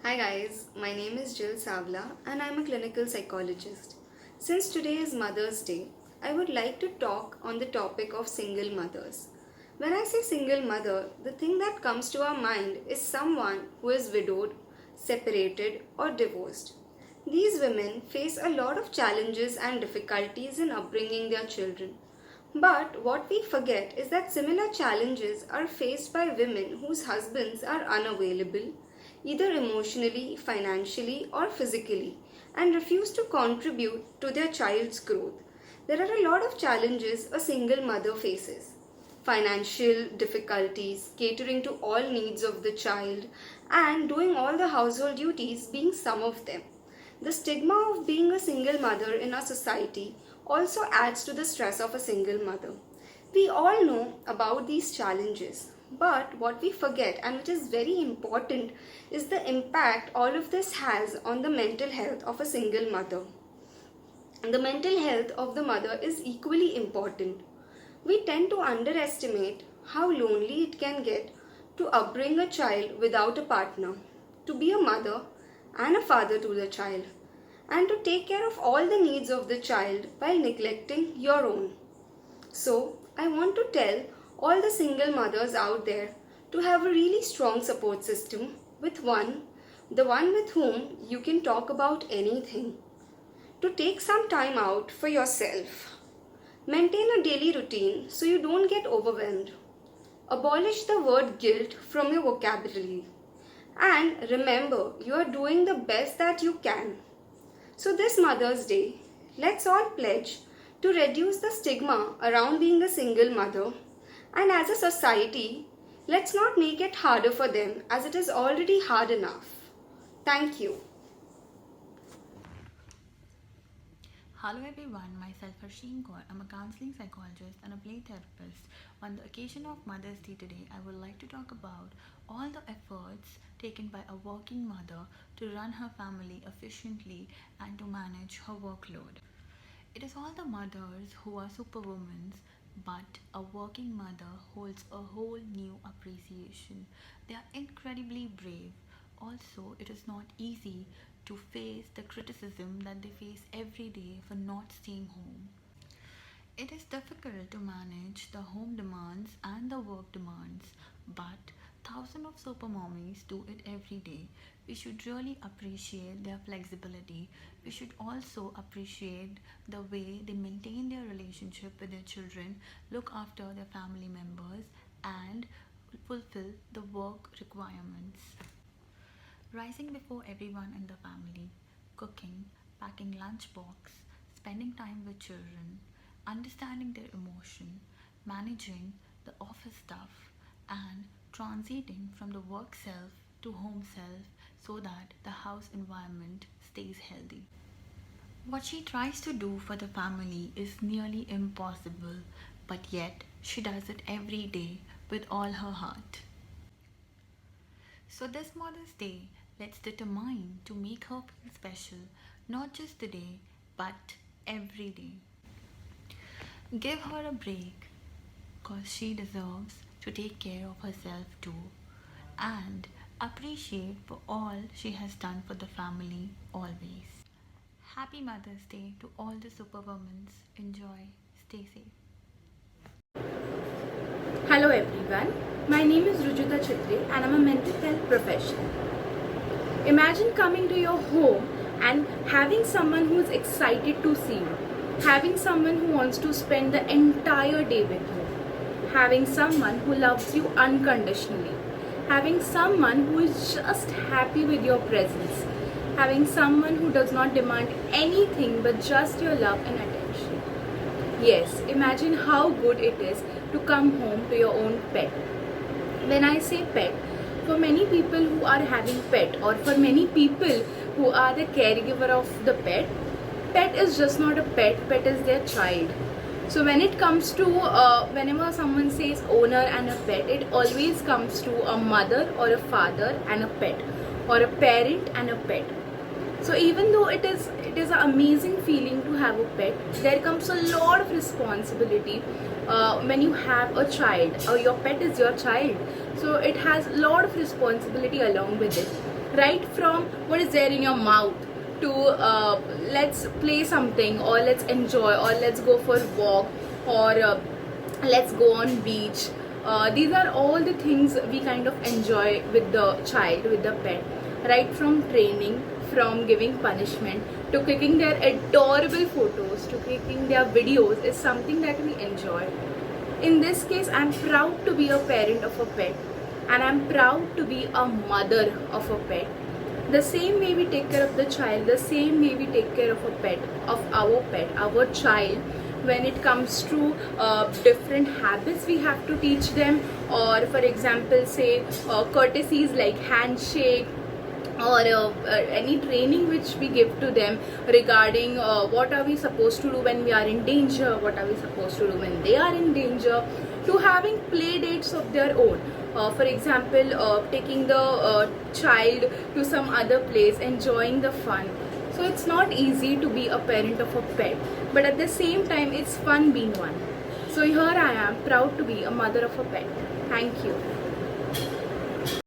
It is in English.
Hi guys, my name is Jill Savla and I'm a clinical psychologist. Since today is Mother's Day, I would like to talk on the topic of single mothers. When I say single mother, the thing that comes to our mind is someone who is widowed, separated, or divorced. These women face a lot of challenges and difficulties in upbringing their children. But what we forget is that similar challenges are faced by women whose husbands are unavailable, either emotionally, financially, or physically, and refuse to contribute to their child's growth. There are a lot of challenges a single mother faces: financial difficulties, catering to all needs of the child, and doing all the household duties being some of them. The stigma of being a single mother in our society also adds to the stress of a single mother. We all know about these challenges, but what we forget, and which is very important, is the impact all of this has on the mental health of a single mother. The mental health of the mother is equally important. We tend to underestimate how lonely it can get to upbring a child without a partner, to be a mother and a father to the child, and to take care of all the needs of the child while neglecting your own. So, I want to tell all the single mothers out there to have a really strong support system with the one with whom you can talk about anything. To take some time out for yourself. Maintain a daily routine so you don't get overwhelmed. Abolish the word guilt from your vocabulary. And remember, you are doing the best that you can. So this Mother's Day, let's all pledge to reduce the stigma around being a single mother, and as a society, let's not make it harder for them as it is already hard enough. Thank you. Hello everyone, myself Harsheen Kaur. I'm a counseling psychologist and a play therapist. On the occasion of Mother's Day today, I would like to talk about all the efforts taken by a working mother to run her family efficiently and to manage her workload. It is all the mothers who are superwomen, but a working mother holds a whole new appreciation. They are incredibly brave. Also, it is not easy to face the criticism that they face every day for not staying home. It is difficult to manage the home demands and the work demands, but thousands of super mommies do it every day. We should really appreciate their flexibility. We should also appreciate the way they maintain their relationship with their children, look after their family members, and fulfill the work requirements. Rising before everyone in the family, cooking, packing lunchbox, spending time with children, understanding their emotion, managing the office stuff, and transiting from the work self to home self so that the house environment stays healthy. What she tries to do for the family is nearly impossible, but yet she does it every day with all her heart. So, this Mother's Day, let's determine to make her feel special not just today but every day. Give her a break because she deserves to take care of herself too, and appreciate for all she has done for the family always. Happy Mother's Day to all the superwomen. Enjoy. Stay safe. Hello everyone, my name is Rujita Chitri and I'm a mental health professional. Imagine coming to your home and having someone who is excited to see you, having someone who wants to spend the entire day with you, having someone who loves you unconditionally, having someone who is just happy with your presence, having someone who does not demand anything but just your love and attention. Yes, imagine how good it is to come home to your own pet. When I say pet, for many people who are having pet, or for many people who are the caregiver of the pet, pet is just not a pet, pet is their child. So when it comes to, whenever someone says owner and a pet, it always comes to a mother or a father and a pet, or a parent and a pet. So even though it is an amazing feeling to have a pet, there comes a lot of responsibility when you have a child, or your pet is your child. So it has a lot of responsibility along with it. right from what is there in your mouth to let's play something, or let's enjoy, or let's go for a walk, or let's go on beach. These are all the things we kind of enjoy with the child, with the pet. Right from training, from giving punishment, to clicking their adorable photos, to clicking their videos is something that we enjoy. In this case, I'm proud to be a parent of a pet, and I'm proud to be a mother of a pet. The same way we take care of the child, the same way we take care of a pet, of our child, when it comes to different habits we have to teach them, or for example say courtesies like handshake, or any training which we give to them regarding what are we supposed to do when we are in danger, what are we supposed to do when they are in danger, to having play dates of their own. For example, taking the child to some other place, enjoying the fun. So it's not easy to be a parent of a pet, but at the same time it's fun being one. So here I am, proud to be a mother of a pet. Thank you.